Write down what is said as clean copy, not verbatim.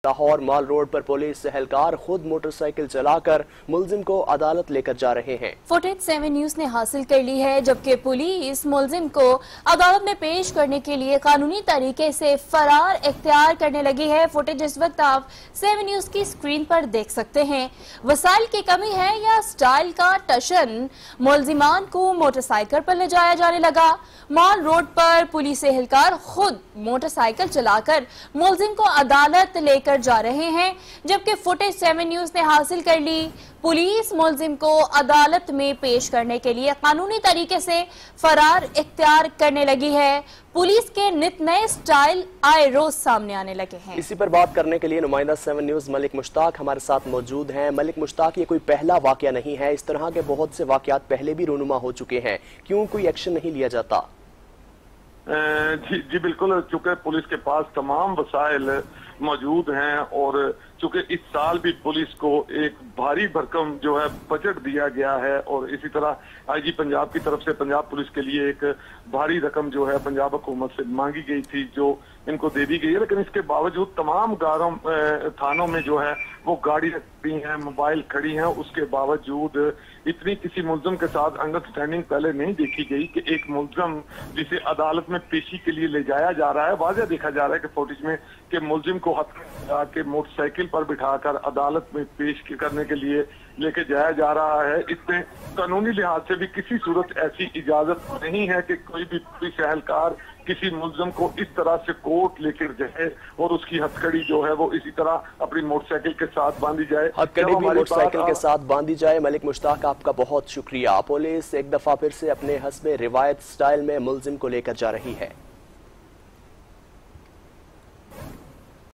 लाहौर माल road पर police एहलकार खुद motorcycle चलाकर मुलजिम को अदालत लेकर जा रहे हैं। फुटेज 7 न्यूज ने हासिल कर ली है, जबकि पुलिस मुलजिम को अदालत में पेश करने के लिए कानूनी तरीके से फरार इख्तियार करने लगी है। फुटेज इस वक्त आप 7 न्यूज की स्क्रीन पर देख सकते हैं। वसाइल की कमी है या स्टाइल का टशन, मुलजिमान को मोटरसाइकिल पर ले जाया जाने लगा। माल रोड पर पुलिस एहलकार खुद मोटरसाइकिल चलाकर मुलजिम को अदालत लेकर जा रहे हैं, जबकि फुटेज 7 न्यूज ने हासिल कर ली। पुलिस मुलजिम को अदालत में पेश करने के लिए कानूनी तरीके से फरार इख्तियार करने लगी है। पुलिस के नित नए स्टाइल आए रोज सामने आने लगे हैं। इसी पर बात करने के लिए नुमाइंदा 7 न्यूज मलिक मुश्ताक हमारे साथ मौजूद हैं। मलिक मुश्ताक, ये कोई पहला वाकया नहीं है, इस तरह के बहुत से वाकयात पहले भी रूनुमा हो चुके हैं, क्यों कोई एक्शन नहीं लिया जाता? जी बिल्कुल, चूंकि पुलिस के पास तमाम वसाइल मौजूद हैं और चूंकि इस साल भी पुलिस को एक भारी भरकम जो है बजट दिया गया है और इसी तरह आईजी पंजाब की तरफ से पंजाब पुलिस के लिए एक भारी रकम जो है पंजाब हुकूमत से मांगी गई थी, जो इनको दे दी गई है, लेकिन इसके बावजूद तमाम थानों में जो है वो गाड़ियां खड़ी हैं, मोबाइल खड़ी हैं। उसके बावजूद इतनी किसी मुलजिम के साथ अंडरस्टैंडिंग पहले नहीं देखी गई कि एक मुलजिम जिसे अदालत में पेशी के लिए ले जाया जा रहा है, वाज़ेह देखा जा रहा है कि फुटेज में कि मुलजिम को हथ के मोटरसाइकिल पर बिठाकर अदालत में पेश करने के लिए लेके जाया जा रहा है। इसमें कानूनी लिहाज से भी किसी सूरत ऐसी इजाजत नहीं है कि कोई भी पुलिस एहलकार किसी मुलजिम को इस तरह से कोर्ट लेकर जाए और उसकी हथकड़ी जो है वो इसी तरह अपनी मोटरसाइकिल के साथ बांधी जाए, हथकड़ी भी मोटरसाइकिल के साथ बांधी जाए। मलिक मुश्ताक, आपका बहुत शुक्रिया। पुलिस एक दफा फिर से अपने हस्बे रिवायत स्टाइल में मुलजिम को लेकर जा रही है।